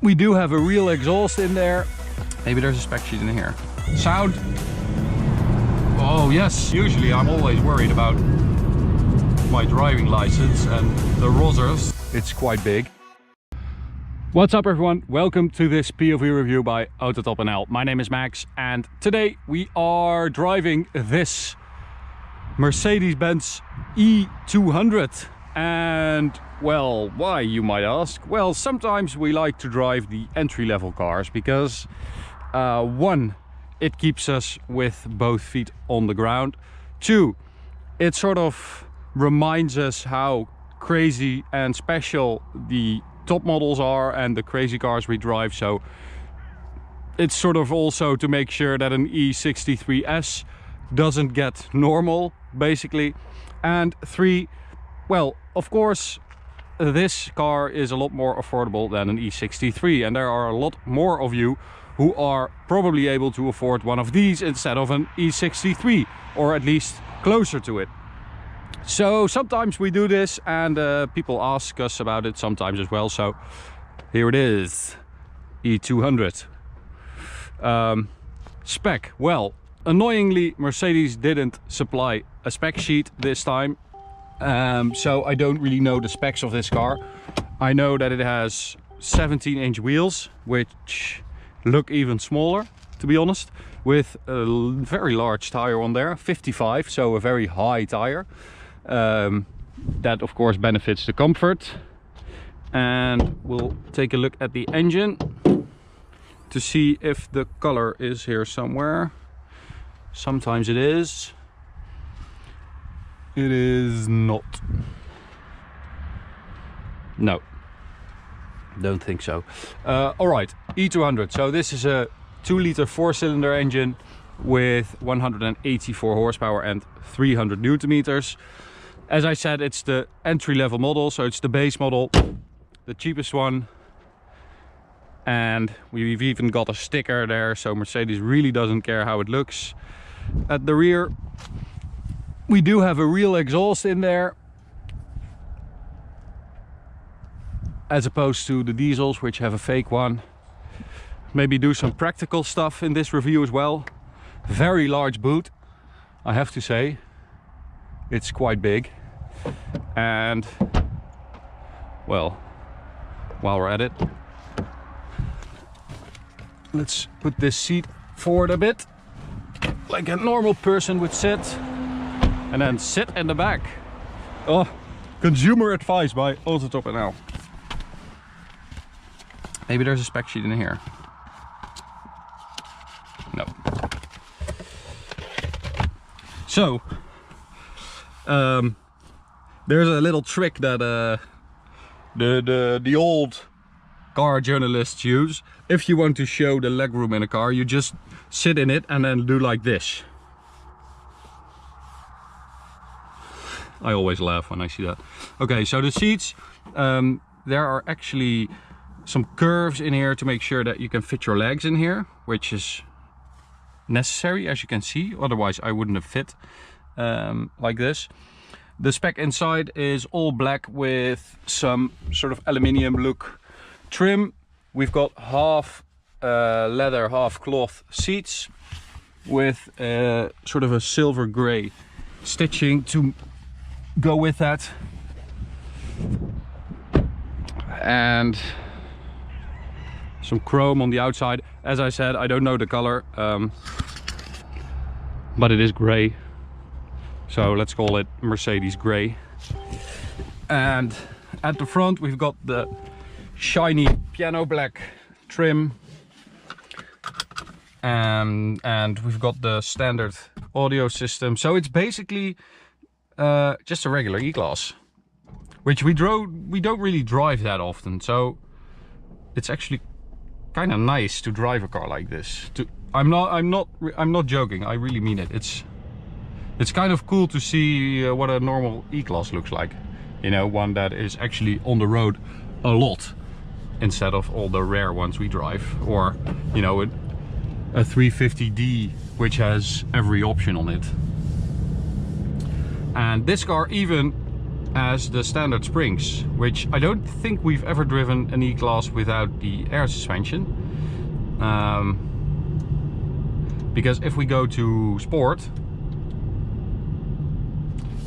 We do have a real exhaust in there. Maybe there's a spec sheet in here. Sound. Oh yes, usually I'm always worried about my driving license and the rosers. It's quite big. What's up everyone? Welcome to this POV review by AUTOBAHN. My name is Max and today we are driving this Mercedes-Benz E200. And well, why, you might ask? Well, sometimes we like to drive the entry-level cars because one, it keeps us with both feet on the ground. Two, it sort of reminds us how crazy and special the top models are and the crazy cars we drive. So it's sort of also to make sure that an E63S doesn't get normal, basically. And three, well, of course, this car is a lot more affordable than an E63, and there are a lot more of you who are probably able to afford one of these instead of an E63, or at least closer to it. So sometimes we do this and people ask us about it sometimes as well. So here it is, E200. Spec, well, annoyingly Mercedes didn't supply a spec sheet this time. So I don't really know the specs of this car. I know that it has 17-inch wheels, which look even smaller, to be honest, with a very large tire on there, 55, so a very high tire. That of course benefits the comfort. And we'll take a look at the engine to see if the color is here somewhere. Sometimes it is. It is not. No, don't think so. All right, E200. So this is a 2-liter 4-cylinder engine with 184 horsepower and 300 newton meters. As I said, it's the entry-level model, so it's the base model, the cheapest one. And we've even got a sticker there, so Mercedes really doesn't care how it looks. At the rear, we do have a real exhaust in there, as opposed to the diesels, which have a fake one. Maybe do some practical stuff in this review as well. Very large boot, I have to say. It's quite big. And well, while we're at it, let's put this seat forward a bit, like a normal person would sit, and then sit in the back. Oh, consumer advice by AUTOBAHN. Maybe there's a spec sheet in here. No. So there's a little trick that the old car journalists use. If you want to show the legroom in a car, you just sit in it and then do like this. I always laugh when I see that. Okay, so the seats, there are actually some curves in here to make sure that you can fit your legs in here, which is necessary, as you can see. Otherwise I wouldn't have fit like this. The spec inside is all black with some sort of aluminium look trim. We've got half leather, half cloth seats with sort of a silver gray stitching to go with that. And some chrome on the outside. As I said, I don't know the color, but it is gray. So let's call it Mercedes gray. And at the front we've got the shiny piano black trim. And we've got the standard audio system. So it's basically just a regular E-Class, which we don't really drive that often. So it's actually kind of nice to drive a car like this. I'm not joking. I really mean it. It's kind of cool to see what a normal E-Class looks like. You know, one that is actually on the road a lot instead of all the rare ones we drive. Or, you know, a 350D, which has every option on it. And this car even as the standard springs, which I don't think we've ever driven an E-Class without the air suspension. Because if we go to Sport,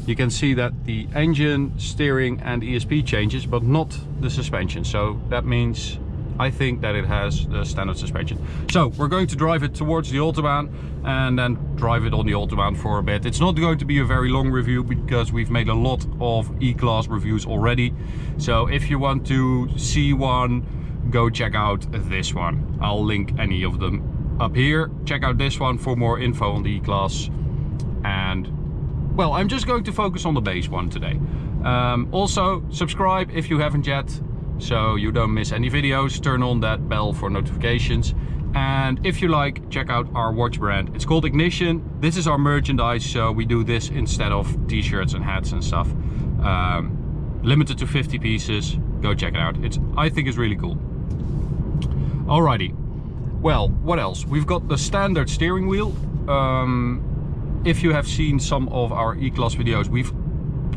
you can see that the engine, steering and ESP changes, but not the suspension. So that means I think that it has the standard suspension. So we're going to drive it towards the Autobahn and then drive it on the Autobahn for a bit. It's not going to be a very long review because we've made a lot of E-Class reviews already. So if you want to see one, go check out this one. I'll link any of them up here. Check out this one for more info on the E-Class. And well, I'm just going to focus on the base one today. Also, subscribe if you haven't yet, so you don't miss any videos. Turn on that bell for notifications. And if you like, check out our watch brand. It's called Ignition. This is our merchandise, so we do this instead of t-shirts and hats and stuff. Limited to 50 pieces. Go check it out. I think it's really cool. Alrighty. Well, what else? We've got the standard steering wheel. If you have seen some of our E-Class videos, we've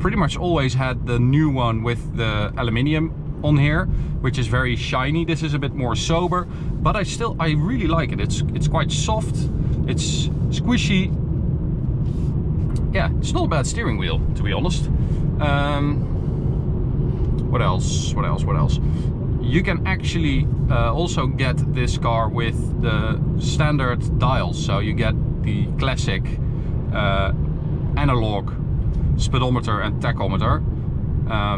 pretty much always had the new one with the aluminium on here, which is very shiny. This is a bit more sober, but I really like it. It's quite soft, it's squishy. Yeah, it's not a bad steering wheel, to be honest. What else? You can actually also get this car with the standard dials, so you get the classic analog speedometer and tachometer.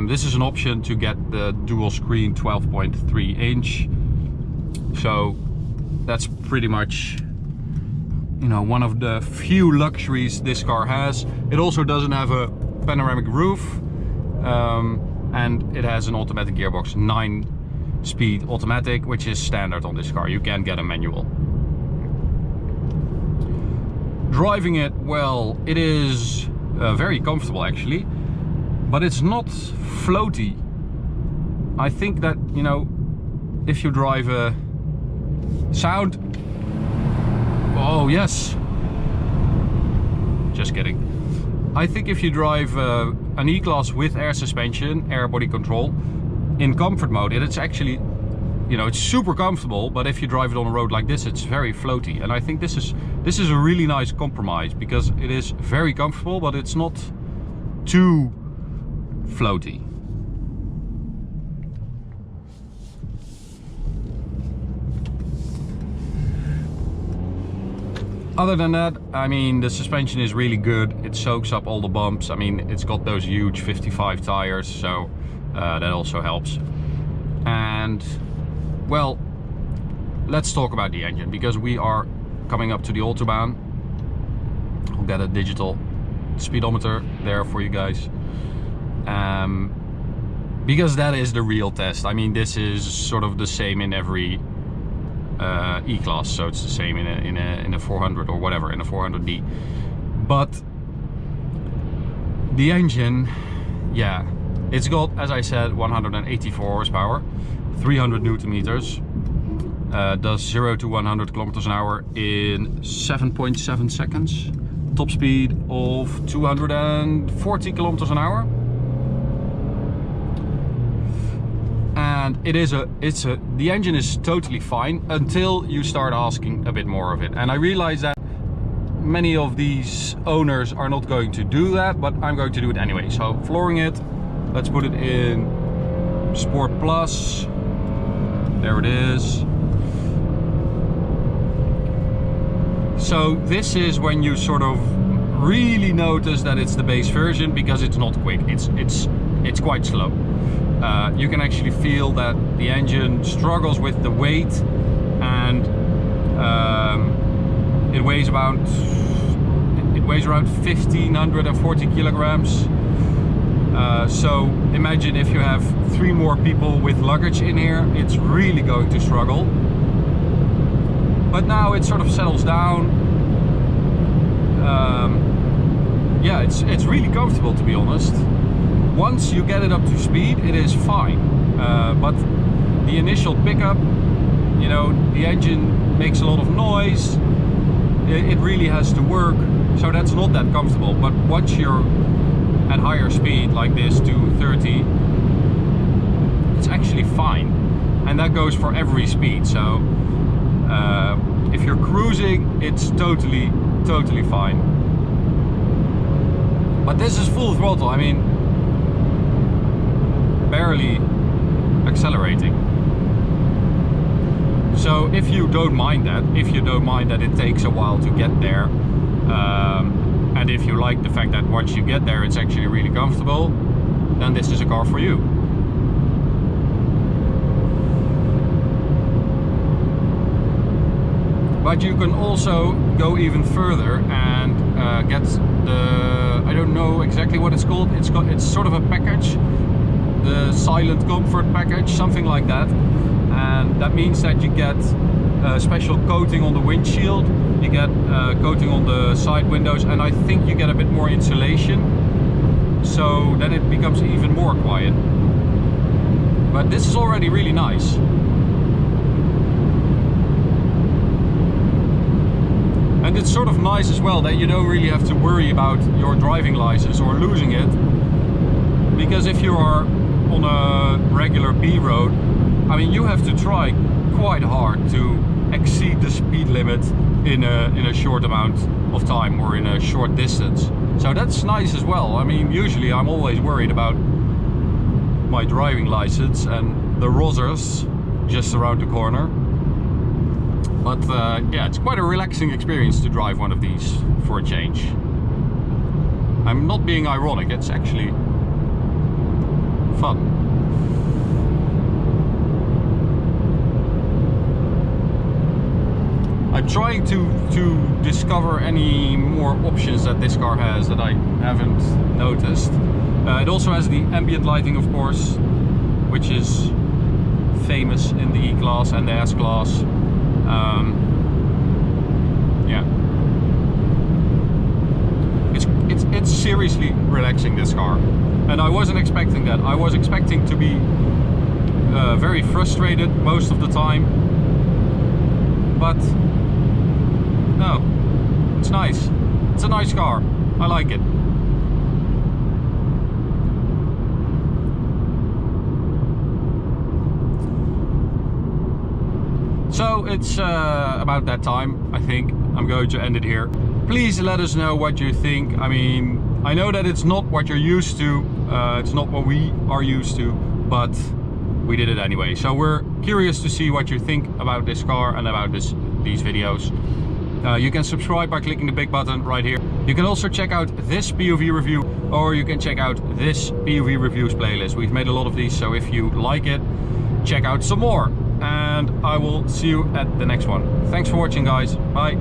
This is an option to get the dual screen 12.3 inch. So that's pretty much, you know, one of the few luxuries this car has. It also doesn't have a panoramic roof, and it has an automatic gearbox, 9-speed automatic, which is standard on this car. You can get a manual. Driving it, well, it is very comfortable actually, but it's not floaty. I think that, you know, if you drive a sound, oh yes, just kidding. I think if you drive an E-Class with air suspension, air body control in comfort mode, it's actually, you know, it's super comfortable, but if you drive it on a road like this, it's very floaty. And I think this is a really nice compromise, because it is very comfortable, but it's not too floaty. Other than that, I mean, the suspension is really good. It soaks up all the bumps. I mean, it's got those huge 55 tires, so that also helps. And well, let's talk about the engine, because we are coming up to the Autobahn. I'll get a digital speedometer there for you guys, because that is the real test. I mean, this is sort of the same in every E-Class, so it's the same in a 400 or whatever, in a 400D. But the engine, yeah, it's got, as I said, 184 horsepower, 300 Newton meters, does 0 to 100 kilometers an hour in 7.7 seconds, top speed of 240 kilometers an hour. And the engine is totally fine until you start asking a bit more of it. And I realize that many of these owners are not going to do that, but I'm going to do it anyway. So flooring it, let's put it in Sport Plus. There it is. So this is when you sort of really notice that it's the base version, because it's not quick. It's quite slow. You can actually feel that the engine struggles with the weight, and it weighs around 1,540 kilograms. So imagine if you have 3 more people with luggage in here, it's really going to struggle. But now it sort of settles down. Yeah, it's really comfortable, to be honest. Once you get it up to speed, it is fine. But the initial pickup, you know, the engine makes a lot of noise. It really has to work, so that's not that comfortable. But once you're at higher speed like this to 30, it's actually fine. And that goes for every speed. So if you're cruising, it's totally fine. But this is full throttle. I mean, barely accelerating. So if you don't mind that, it takes a while to get there, and if you like the fact that once you get there it's actually really comfortable, then this is a car for you. But you can also go even further and get the, I don't know exactly what it's called, it's sort of a package, the silent comfort package, something like that. And that means that you get a special coating on the windshield, you get a coating on the side windows, and I think you get a bit more insulation, so then it becomes even more quiet. But this is already really nice. And it's sort of nice as well that you don't really have to worry about your driving license or losing it, because if you are on a regular B road, I mean, you have to try quite hard to exceed the speed limit in a short amount of time or in a short distance. So that's nice as well. I mean, usually I'm always worried about my driving license and the Rosers just around the corner. But yeah, it's quite a relaxing experience to drive one of these for a change. I'm not being ironic, it's actually fun. I'm trying to discover any more options that this car has that I haven't noticed. It also has the ambient lighting, of course, which is famous in the E-Class and the S-Class. Yeah, it's seriously relaxing, this car, and I wasn't expecting that. I was expecting to be very frustrated most of the time, but no, it's nice. It's a nice car. I like it. So it's about that time, I think. I'm going to end it here. Please let us know what you think. I mean, I know that it's not what you're used to, it's not what we are used to, but we did it anyway. So we're curious to see what you think about this car and about these videos. You can subscribe by clicking the big button right here. You can also check out this POV review, or you can check out this POV reviews playlist. We've made a lot of these, so if you like it, check out some more. And I will see you at the next one. Thanks for watching, guys. Bye.